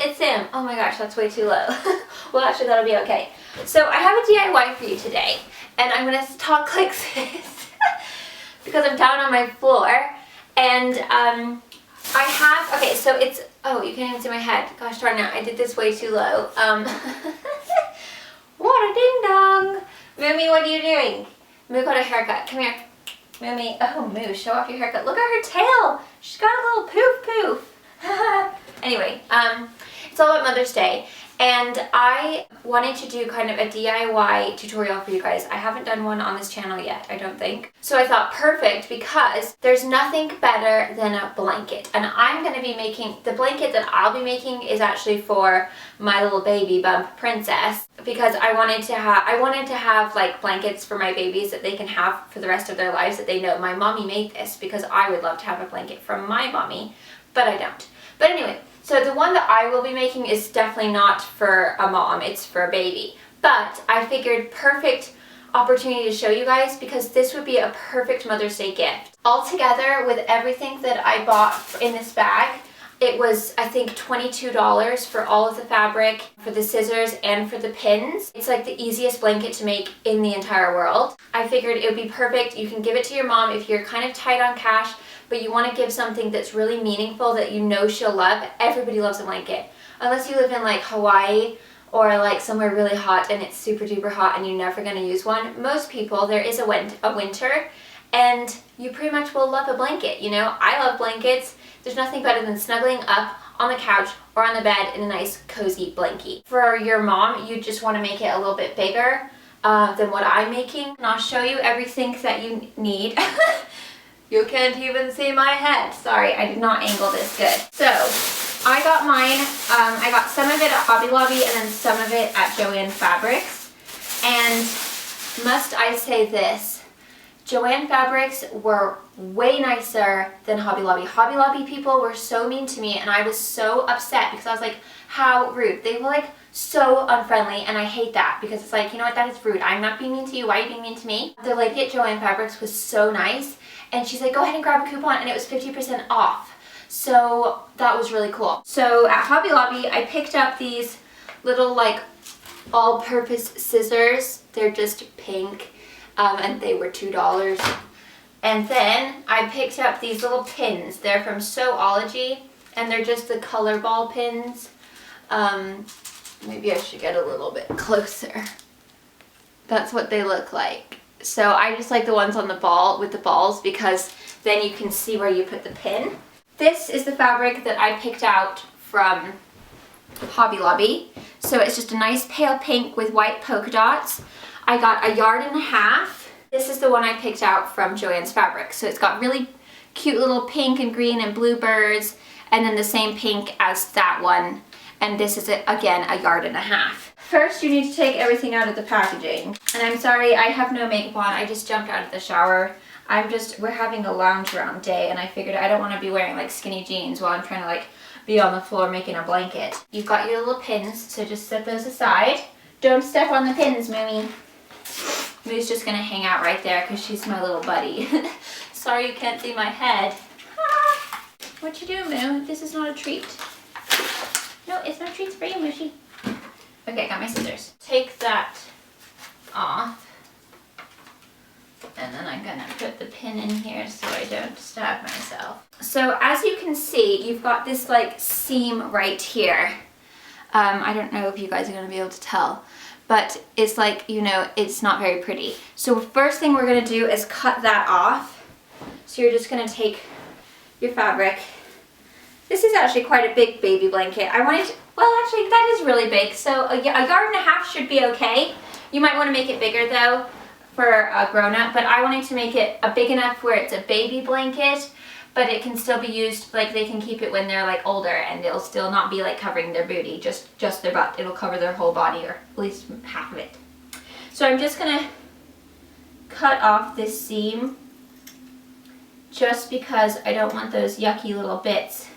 it's Sam. Oh my gosh, that's way too low. Well, actually, that'll be okay. So I have a DIY for you today, and I'm gonna talk like this because I'm down on my floor, and I have, okay, so it's, oh, you can't even see my head. Gosh darn it, I did this way too low. What a ding dong. Moomy, what are you doing? Moo got a haircut. Come here. Moomy, oh Moo, show off your haircut. Look at her tail. She's got a little poof poof. Anyway, it's all about Mother's Day, and I wanted to do kind of a DIY tutorial for you guys. I haven't done one on this channel yet, I don't think. So I thought perfect, because there's nothing better than a blanket. And I'm going to be making, the blanket that I'll be making is actually for my little baby bump princess, because I wanted to have like blankets for my babies that they can have for the rest of their lives, that they know my mommy made this, because I would love to have a blanket from my mommy, but I don't. But anyway, so the one that I will be making is definitely not for a mom, it's for a baby. But I figured perfect opportunity to show you guys, because this would be a perfect Mother's Day gift. All together with everything that I bought in this bag, it was, I think, $22 for all of the fabric, for the scissors, and for the pins. It's like the easiest blanket to make in the entire world. I figured it would be perfect. You can give it to your mom if you're kind of tight on cash, but you want to give something that's really meaningful that you know she'll love. Everybody loves a blanket. Unless you live in like Hawaii or like somewhere really hot and it's super duper hot and you're never going to use one. Most people, there is a winter, and you pretty much will love a blanket, you know? I love blankets. There's nothing better than snuggling up on the couch or on the bed in a nice cozy blankie. For your mom, you just want to make it a little bit bigger than what I'm making. And I'll show you everything that you need. You can't even see my head. Sorry, I did not angle this good. So, I got mine, I got some of it at Hobby Lobby and then some of it at Joann Fabrics. And must I say this, Joann Fabrics were way nicer than Hobby Lobby. Hobby Lobby people were so mean to me, and I was so upset because I was like, how rude. They were like so unfriendly, and I hate that, because it's like, you know what, that is rude. I'm not being mean to you. Why are you being mean to me? The lady at Joann Fabrics was so nice, and she's like, go ahead and grab a coupon, and it was 50% off. So that was really cool. So at Hobby Lobby, I picked up these little like all-purpose scissors. They're just pink. And they were $2. And then I picked up these little pins. They're from Sewology, and they're just the color ball pins. Maybe I should get a little bit closer. That's what they look like. So I just like the ones on the ball with the balls, because then you can see where you put the pin. This is the fabric that I picked out from Hobby Lobby. So it's just a nice pale pink with white polka dots. I got 1.5 yards. This is the one I picked out from Joann's Fabric. So it's got really cute little pink and green and blue birds, and then the same pink as that one. And this is, again, 1.5 yards. First, you need to take everything out of the packaging. And I'm sorry, I have no makeup on. I just jumped out of the shower. We're having a lounge around day, and I figured I don't want to be wearing like skinny jeans while I'm trying to like be on the floor making a blanket. You've got your little pins, so just set those aside. Don't step on the pins, Moomy. Moo's just gonna hang out right there because she's my little buddy. Sorry you can't see my head. Ah, what you doing, Moo? This is not a treat. No, it's no treats for you, Mooshy. Okay, got my scissors. Take that off. And then I'm gonna put the pin in here so I don't stab myself. So as you can see, you've got this like seam right here. I don't know if you guys are gonna be able to tell, but it's like, you know, it's not very pretty. So first thing we're gonna do is cut that off. So you're just gonna take your fabric. This is actually quite a big baby blanket. Well actually that is really big, so 1.5 yards should be okay. You might wanna make it bigger though for a grown-up, but I wanted to make it big enough where it's a baby blanket, but it can still be used, like they can keep it when they're like older, and it'll still not be like covering their booty, just their butt. It'll cover their whole body, or at least half of it. So I'm just gonna cut off this seam just because I don't want those yucky little bits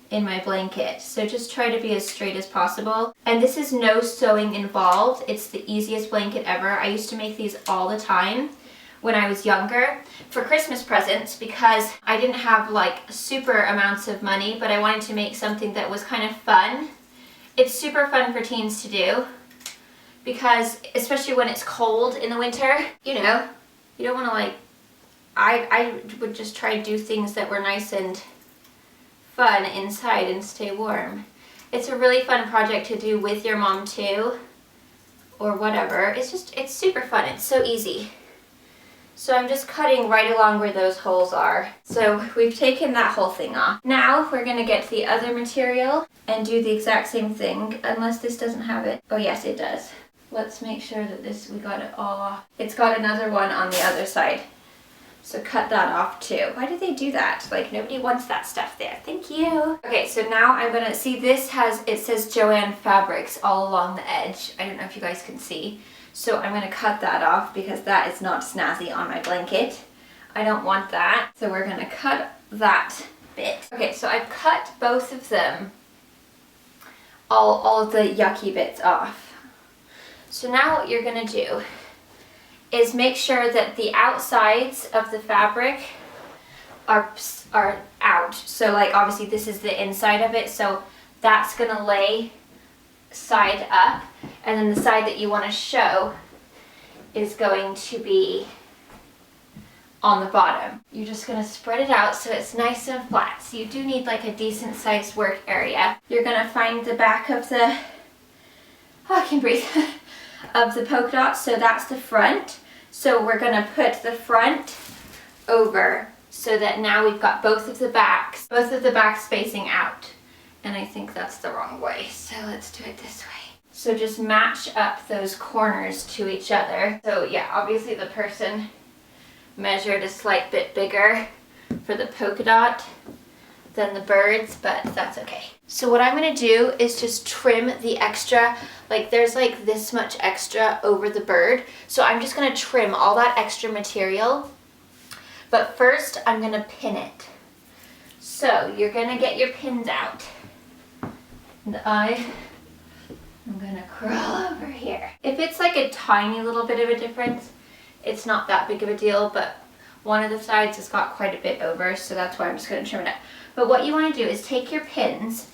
in my blanket. So just try to be as straight as possible. And this is no sewing involved. It's the easiest blanket ever. I used to make these all the time when I was younger for Christmas presents because I didn't have like super amounts of money, but I wanted to make something that was kind of fun. It's super fun for teens to do because especially when it's cold in the winter, you know, you don't want to like, I would just try to do things that were nice and fun inside and stay warm. It's a really fun project to do with your mom too, or whatever. It's super fun. It's so easy. So I'm just cutting right along where those holes are. So we've taken that whole thing off. Now we're gonna get the other material and do the exact same thing, unless this doesn't have it. Oh yes, it does. Let's make sure that we got it all off. It's got another one on the other side. So cut that off too. Why did they do that? Like nobody wants that stuff there. Thank you. Okay, so now I'm gonna see it says Joanne Fabrics all along the edge. I don't know if you guys can see. So I'm gonna cut that off because that is not snazzy on my blanket. I don't want that. So we're gonna cut that bit. Okay, so I've cut both of them, all of the yucky bits off. So now what you're gonna do is make sure that the outsides of the fabric are out. So like obviously this is the inside of it, so that's gonna lay side up, and then the side that you want to show is going to be on the bottom. You're just going to spread it out so it's nice and flat. So you do need like a decent sized work area. You're going to find the back of the, I can breathe, of the polka dot, so that's the front. So we're going to put the front over so that now we've got both of the backs spacing out. And I think that's the wrong way, so let's do it this way. So just match up those corners to each other. So yeah, obviously the person measured a slight bit bigger for the polka dot than the birds, but that's okay. So what I'm gonna do is just trim the extra, like there's like this much extra over the bird. So I'm just gonna trim all that extra material. But first I'm gonna pin it. So you're gonna get your pins out. And I'm gonna crawl over here. If it's like a tiny little bit of a difference, it's not that big of a deal, but one of the sides has got quite a bit over, so that's why I'm just gonna trim it up. But what you wanna do is take your pins,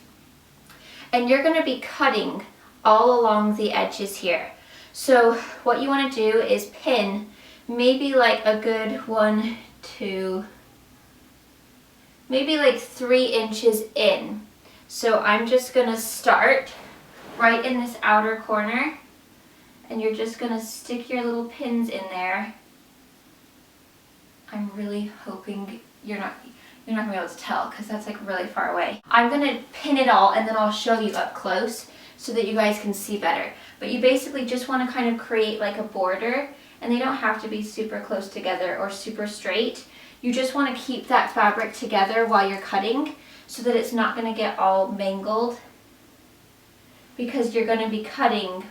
and you're gonna be cutting all along the edges here. So what you wanna do is pin maybe like a good 1, 2, maybe like 3 inches in. So I'm just gonna start right in this outer corner, and you're just gonna stick your little pins in there. I'm really hoping you're not gonna be able to tell because that's like really far away. I'm gonna pin it all and then I'll show you up close so that you guys can see better. But you basically just wanna kind of create like a border, and they don't have to be super close together or super straight. You just wanna keep that fabric together while you're cutting, so that it's not going to get all mangled, because you're going to be cutting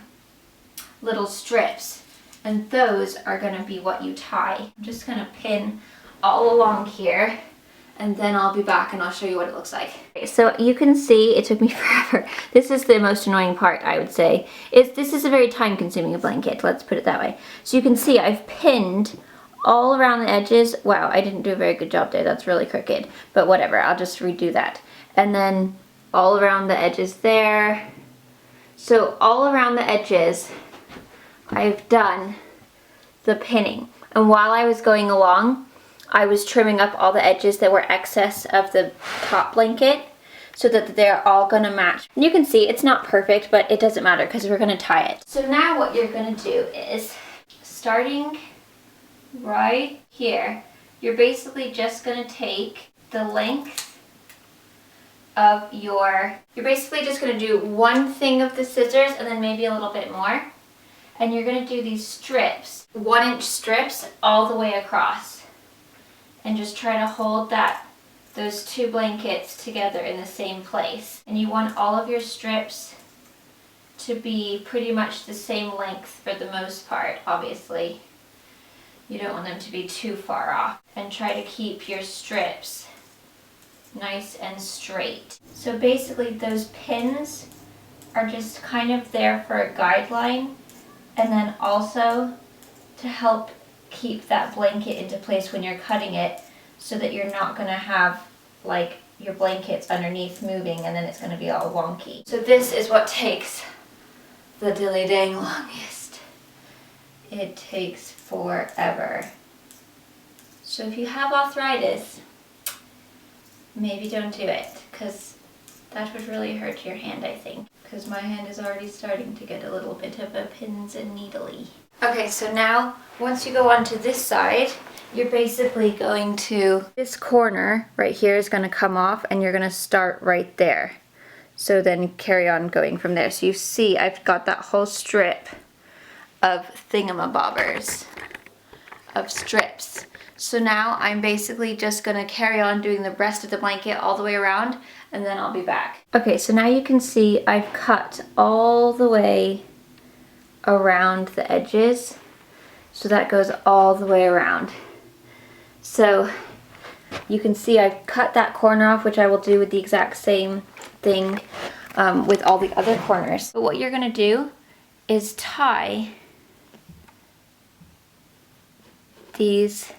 little strips, and those are going to be what you tie. I'm just going to pin all along here, and then I'll be back and I'll show you what it looks like. Okay, so you can see it took me forever. This is the most annoying part, I would say. This is a very time-consuming blanket, let's put it that way. So you can see I've pinned all around the edges. Wow, I didn't do a very good job there. That's really crooked, but whatever, I'll just redo that. And then all around the edges there. So all around the edges, I've done the pinning. And while I was going along, I was trimming up all the edges that were excess of the top blanket so that they're all gonna match. And you can see it's not perfect, but it doesn't matter because we're gonna tie it. So now what you're gonna do is, starting right here, you're basically just going to take the length of you're basically just going to do one thing of the scissors and then maybe a little bit more, and you're going to do these strips, 1-inch strips all the way across, and just try to hold those two blankets together in the same place. And you want all of your strips to be pretty much the same length for the most part, obviously. You don't want them to be too far off. And try to keep your strips nice and straight. So basically those pins are just kind of there for a guideline, and then also to help keep that blanket into place when you're cutting it, so that you're not gonna have like your blankets underneath moving and then it's gonna be all wonky. So this is what takes the dilly dang longest. It takes forever. So if you have arthritis, maybe don't do it, because that would really hurt your hand, I think. Because my hand is already starting to get a little bit of a pins and needly. Okay, so now once you go onto this side, you're basically going to, this corner right here is going to come off and you're going to start right there. So then carry on going from there. So you see I've got that whole strip of thingamabobbers, of strips. So now I'm basically just going to carry on doing the rest of the blanket all the way around, and then I'll be back. Okay, so now you can see I've cut all the way around the edges. So that goes all the way around. So you can see I've cut that corner off, which I will do with the exact same thing with all the other corners. But what you're gonna do is tie these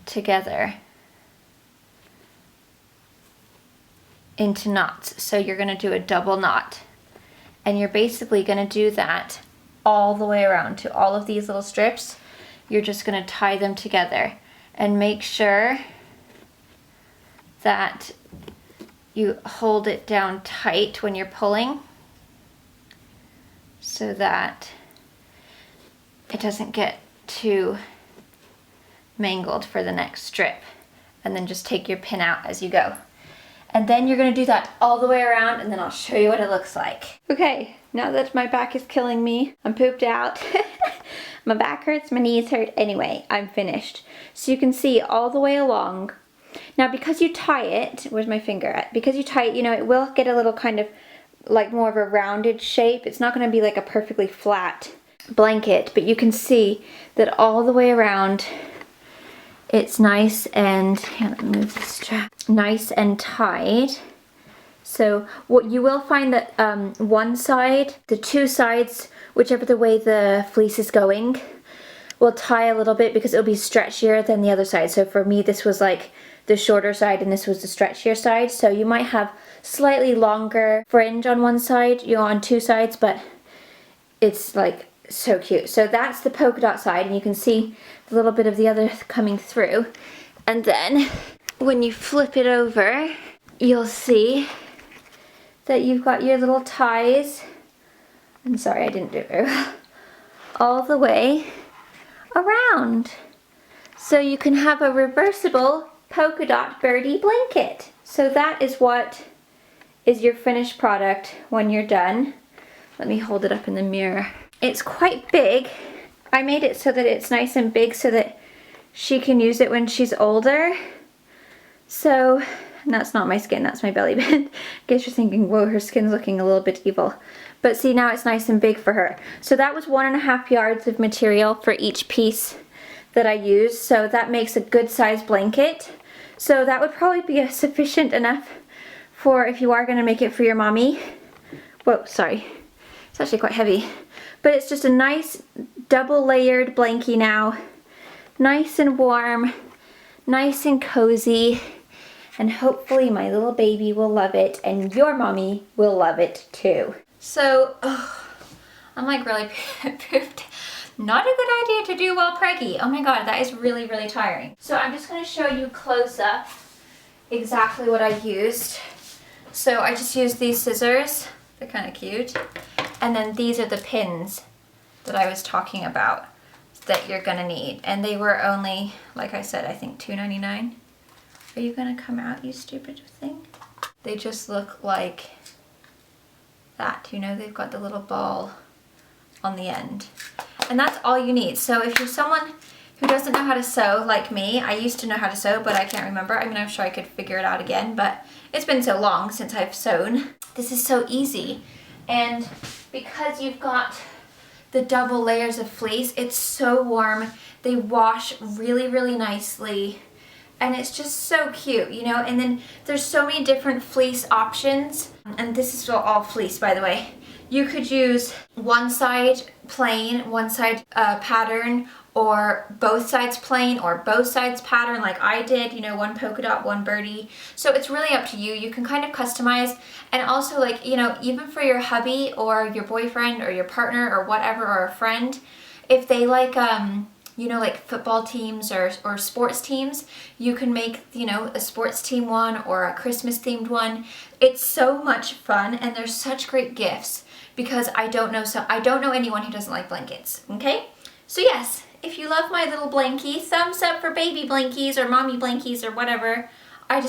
together into knots. So you're gonna do a double knot. And you're basically gonna do that all the way around to all of these little strips. You're just gonna tie them together and make sure that you hold it down tight when you're pulling so that it doesn't get too mangled for the next strip. And then just take your pin out as you go. And then you're gonna do that all the way around, and then I'll show you what it looks like. Okay, now that my back is killing me, I'm pooped out. My back hurts, my knees hurt. Anyway, I'm finished. So you can see all the way along. Now because you tie it, where's my finger at? Because you tie it, you know, it will get a little kind of like more of a rounded shape. It's not gonna be like a perfectly flat blanket, but you can see that all the way around it's nice and, here, let me move the strap, nice and tied. So what you will find that one side, the two sides, whichever the way the fleece is going, will tie a little bit because it'll be stretchier than the other side. So for me, this was like the shorter side and this was the stretchier side. So you might have slightly longer fringe on one side, you know, on two sides, but it's like so cute. So that's the polka dot side, and you can see a little bit of the other coming through. And then when you flip it over, you'll see that you've got your little ties. I'm sorry, I didn't do it very well. All the way around. So you can have a reversible polka dot birdie blanket. So that is what is your finished product when you're done. Let me hold it up in the mirror. It's quite big. I made it so that it's nice and big so that she can use it when she's older. So, and that's not my skin, that's my belly band. I guess you're thinking, whoa, her skin's looking a little bit evil. But see, now it's nice and big for her. So that was 1.5 yards of material for each piece that I used. So that makes a good sized blanket. So that would probably be sufficient enough for if you are gonna make it for your mommy. Whoa, sorry. It's actually quite heavy. But it's just a nice double layered blankie now. Nice and warm, nice and cozy, and hopefully my little baby will love it and your mommy will love it too. So, I'm like really pooped. Not a good idea to do while preggy. Oh my god, that is really, really tiring. So I'm just gonna show you close up exactly what I used. So I just used these scissors. They're kind of cute. And then these are the pins that I was talking about that you're gonna need. And they were only, like I said, I think $2.99. Are you gonna come out, you stupid thing? They just look like that, you know, they've got the little ball on the end. And that's all you need. So if you're someone who doesn't know how to sew like me, I used to know how to sew, but I can't remember. I mean, I'm sure I could figure it out again, but it's been so long since I've sewn. This is so easy. And because you've got the double layers of fleece, it's so warm. They wash really, really nicely. And it's just so cute, you know? And then there's so many different fleece options. And this is all fleece, by the way. You could use one side plain, one side pattern, or both sides plain, or both sides pattern like I did, you know, one polka dot, one birdie. So it's really up to you. You can kind of customize, and also, like, you know, even for your hubby or your boyfriend or your partner or whatever, or a friend, if they like, you know, like football teams or sports teams, you can make, you know, a sports team one or a Christmas themed one. It's so much fun, and they're such great gifts, because I don't know anyone who doesn't like blankets, okay? So yes, if you love my little blankie, thumbs up for baby blankies or mommy blankies or whatever. I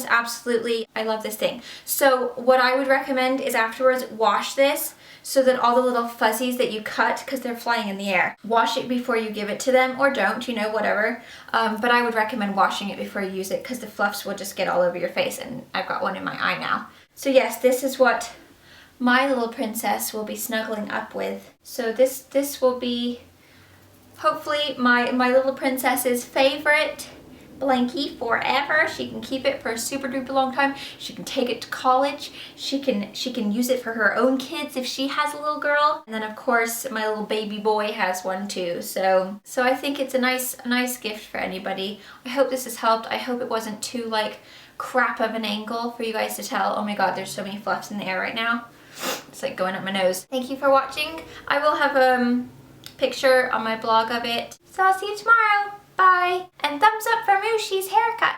love this thing. So what I would recommend is afterwards wash this, so that all the little fuzzies that you cut, because they're flying in the air, wash it before you give it to them, or don't, you know, whatever. But I would recommend washing it before you use it, because the fluffs will just get all over your face, and I've got one in my eye now. So yes, this is what my little princess will be snuggling up with. So this will be hopefully my little princess's favorite blankie forever. She can keep it for a super duper long time. She can take it to college. She can use it for her own kids if she has a little girl. And then of course my little baby boy has one too. So I think it's a nice gift for anybody. I hope this has helped. I hope it wasn't too like crap of an angle for you guys to tell. Oh my god, there's so many fluffs in the air right now. It's like going up my nose. Thank you for watching. I will have a picture on my blog of it. So I'll see you tomorrow. Bye. And thumbs up for Mooshi's haircut.